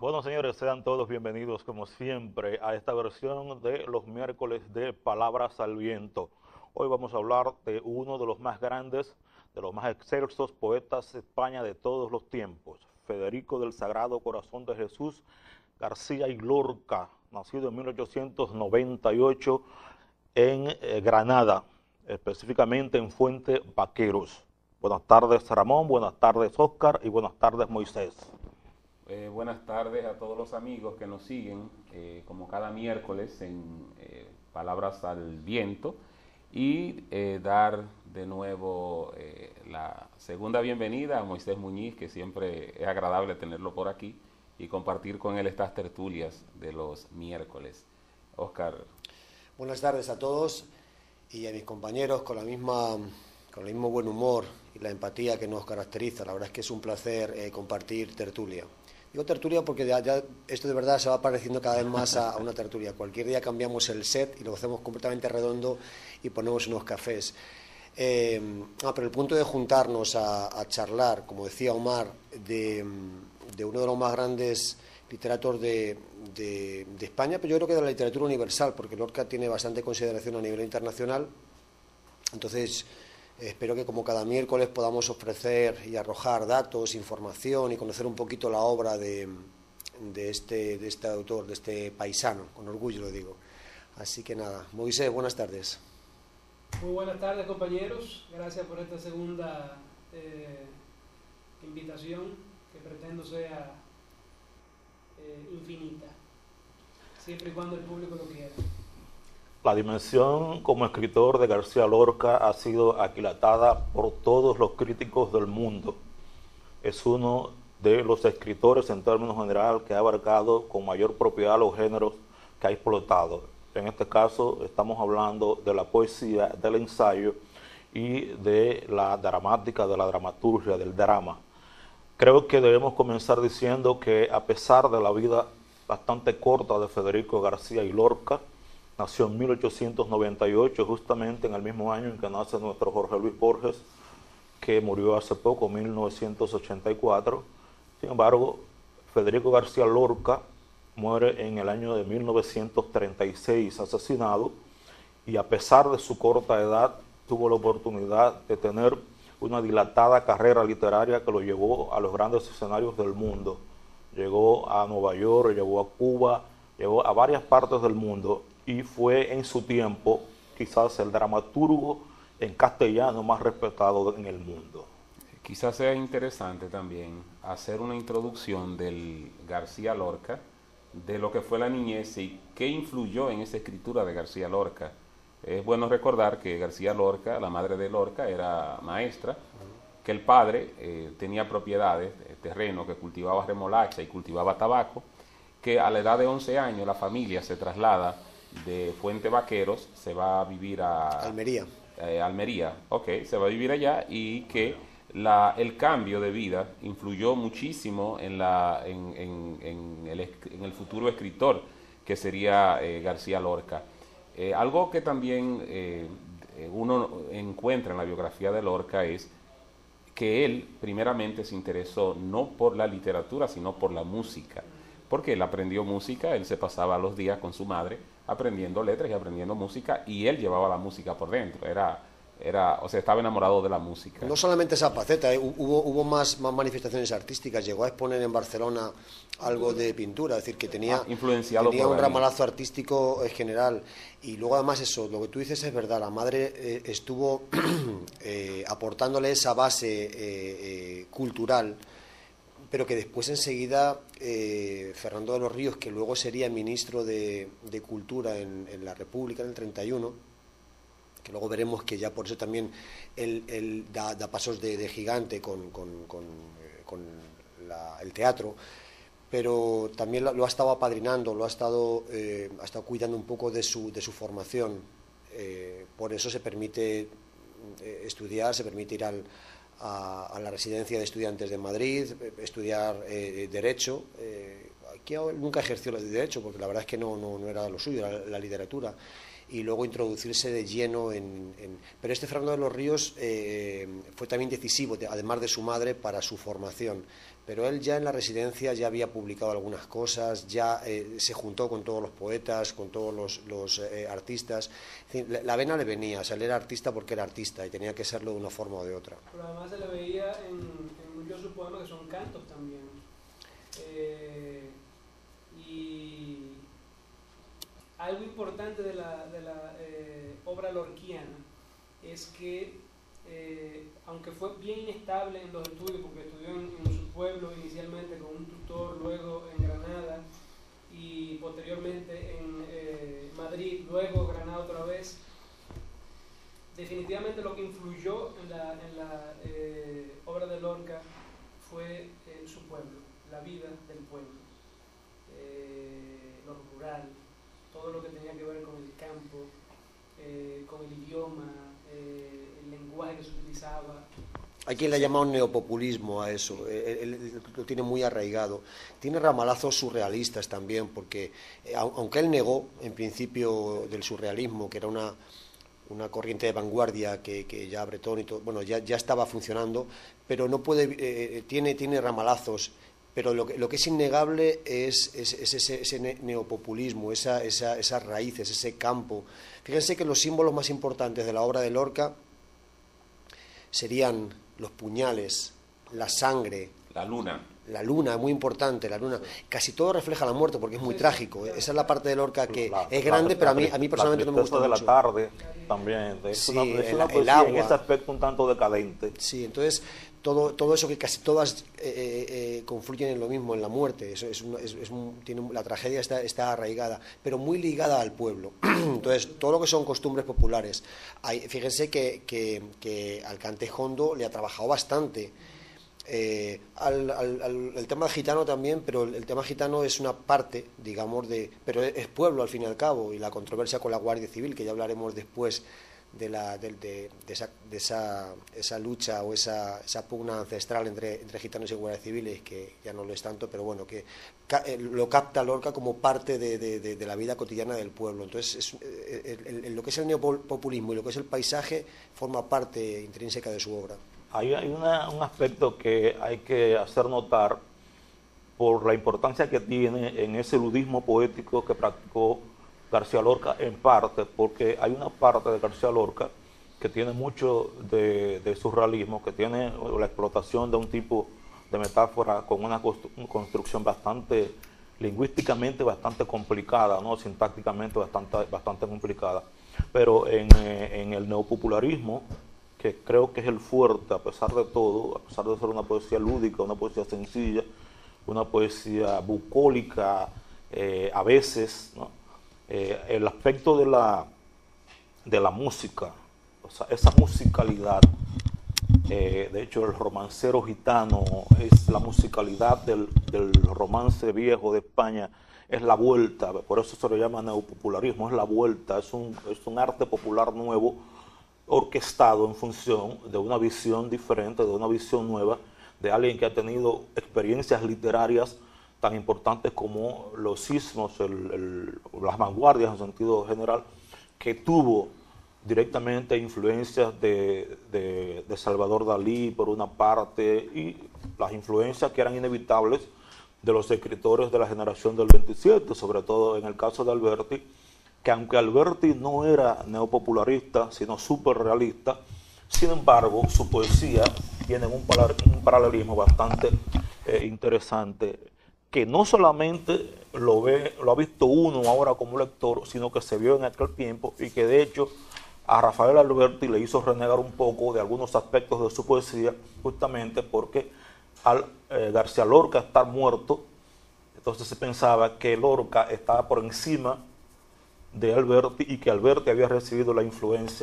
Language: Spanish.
Bueno, señores, sean todos bienvenidos, como siempre, a esta versión de los miércoles de Palabras al Viento. Hoy vamos a hablar de uno de los más grandes, de los más excelsos poetas de España de todos los tiempos, Federico del Sagrado Corazón de Jesús García y Lorca, nacido en 1898 en Granada, específicamente en Fuente Vaqueros. Buenas tardes, Ramón, buenas tardes, Óscar, y buenas tardes, Moisés. Buenas tardes a todos los amigos que nos siguen, como cada miércoles en Palabras al Viento, y dar de nuevo la segunda bienvenida a Moisés Muñiz, que siempre es agradable tenerlo por aquí y compartir con él estas tertulias de los miércoles. Óscar. Buenas tardes a todos y a mis compañeros con el mismo buen humor y la empatía que nos caracteriza. La verdad es que es un placer compartir tertulia. Digo tertulia porque ya esto de verdad se va pareciendo cada vez más a una tertulia. Cualquier día cambiamos el set y lo hacemos completamente redondo y ponemos unos cafés. Pero el punto de juntarnos a charlar, como decía Omar, de uno de los más grandes literatos de España, pero yo creo que de la literatura universal, porque Lorca tiene bastante consideración a nivel internacional. Entonces, espero que como cada miércoles podamos ofrecer y arrojar datos, información y conocer un poquito la obra de este autor, de este paisano, con orgullo lo digo. Así que nada, Moisés, buenas tardes. Muy buenas tardes, compañeros. Gracias por esta segunda invitación, que pretendo sea infinita, siempre y cuando el público lo quiera. La dimensión como escritor de García Lorca ha sido aquilatada por todos los críticos del mundo. Es uno de los escritores en términos general que ha abarcado con mayor propiedad los géneros que ha explotado. En este caso estamos hablando de la poesía, del ensayo y de la dramática, de la dramaturgia, del drama. Creo que debemos comenzar diciendo que a pesar de la vida bastante corta de Federico García y Lorca, nació en 1898, justamente en el mismo año en que nace nuestro Jorge Luis Borges, que murió hace poco, en 1984. Sin embargo, Federico García Lorca muere en el año de 1936, asesinado, y a pesar de su corta edad, tuvo la oportunidad de tener una dilatada carrera literaria que lo llevó a los grandes escenarios del mundo. Llegó a Nueva York, llegó a Cuba, llegó a varias partes del mundo, y fue en su tiempo quizás el dramaturgo en castellano más respetado en el mundo. Quizás sea interesante también hacer una introducción del García Lorca, de lo que fue la niñez y qué influyó en esa escritura de García Lorca. Es bueno recordar que García Lorca, la madre de Lorca, era maestra, que el padre tenía propiedades, terreno, que cultivaba remolacha y cultivaba tabaco, que a la edad de 11 años la familia se traslada de Fuente Vaqueros, se va a vivir a Almería. Almería, ok, se va a vivir allá, y que el cambio de vida influyó muchísimo en el futuro escritor que sería García Lorca. Algo que también uno encuentra en la biografía de Lorca es que él primeramente se interesó no por la literatura, sino por la música, porque él aprendió música, él se pasaba los días con su madre aprendiendo letras y aprendiendo música, y él llevaba la música por dentro, o sea, estaba enamorado de la música. No solamente esa faceta, hubo más manifestaciones artísticas. Llegó a exponer en Barcelona algo de pintura, es decir, que tenía un ramalazo artístico general. Y luego además eso, lo que tú dices es verdad, la madre estuvo aportándole esa base cultural, pero que después enseguida Fernando de los Ríos, que luego sería ministro de Cultura en la República en el 31, que luego veremos que ya por eso también él da pasos de gigante con el teatro, pero también lo ha estado apadrinando, ha estado cuidando un poco de su formación. Por eso se permite estudiar, se permite ir a la residencia de estudiantes de Madrid, estudiar Derecho. Aquí nunca ejerció el Derecho, porque la verdad es que no era lo suyo, era la literatura. y luego introducirse de lleno Pero este Fernando de los Ríos fue también decisivo, además de su madre, para su formación. Pero él ya en la residencia ya había publicado algunas cosas, ya se juntó con todos los poetas, con todos los artistas. Es decir, la vena le venía, o sea, él era artista porque era artista y tenía que serlo de una forma o de otra. Pero además se le veía en muchos de sus poemas que son cantos también. Y algo importante de la obra lorquiana es que, aunque fue bien inestable en los estudios, porque estudió en su pueblo inicialmente con un tutor, luego en Granada y posteriormente en Madrid, luego Granada otra vez, definitivamente lo que influyó en la obra de Lorca fue su pueblo, la vida del pueblo, lo rural, todo lo que tenía que ver con el campo, con el idioma, el lenguaje que se utilizaba. Hay quien le ha llamado neopopulismo a eso, él lo tiene muy arraigado. Tiene ramalazos surrealistas también, porque aunque él negó en principio del surrealismo, que era una corriente de vanguardia que ya Breton y todo, bueno, ya estaba funcionando, pero no puede, tiene ramalazos. Pero lo que es innegable es ese neopopulismo, esas raíces, ese campo. Fíjense que los símbolos más importantes de la obra de Lorca serían los puñales, la sangre, la luna. La luna, muy importante, la luna. Casi todo refleja la muerte porque es muy trágico. Esa es la parte de Lorca que es grande, pero a mí personalmente no me gusta mucho. La tristeza de la tarde también. Es sí, una poesía en ese aspecto un tanto decadente. Sí, entonces todo eso que casi todas confluyen en lo mismo, en la muerte. La tragedia está arraigada, pero muy ligada al pueblo. Entonces, todo lo que son costumbres populares. Fíjense que al cante jondo le ha trabajado bastante. El tema gitano también, pero el tema gitano es una parte, digamos, pero es pueblo al fin y al cabo, y la controversia con la Guardia Civil, que ya hablaremos después de esa lucha o esa pugna ancestral entre gitanos y guardias civiles, que ya no lo es tanto, pero bueno, que lo capta Lorca como parte de la vida cotidiana del pueblo. Entonces, lo que es el neopopulismo y lo que es el paisaje forma parte intrínseca de su obra. Hay un aspecto que hay que hacer notar por la importancia que tiene en ese ludismo poético que practicó García Lorca, en parte, porque hay una parte de García Lorca que tiene mucho de surrealismo, que tiene la explotación de un tipo de metáfora con una construcción bastante, lingüísticamente bastante complicada, ¿no? Sintácticamente bastante complicada, pero en el neopopularismo, que creo que es el fuerte, a pesar de todo, a pesar de ser una poesía lúdica, una poesía sencilla, una poesía bucólica, a veces, ¿no? El aspecto de la música, o sea, esa musicalidad, de hecho el romancero gitano es la musicalidad del romance viejo de España, es la vuelta, por eso se lo llama neopopularismo, es la vuelta, es un arte popular nuevo, orquestado en función de una visión diferente, de una visión nueva, de alguien que ha tenido experiencias literarias tan importantes como los sismos, las vanguardias en sentido general, que tuvo directamente influencias de Salvador Dalí por una parte, y las influencias que eran inevitables de los escritores de la generación del 27, sobre todo en el caso de Alberti, que aunque Alberti no era neopopularista, sino súper realista, sin embargo, su poesía tiene un paralelismo bastante interesante, que no solamente lo ha visto uno ahora como lector, sino que se vio en aquel tiempo, y que de hecho a Rafael Alberti le hizo renegar un poco de algunos aspectos de su poesía, justamente porque al García Lorca estar muerto, entonces se pensaba que Lorca estaba por encima de Alberti y que Alberti había recibido la influencia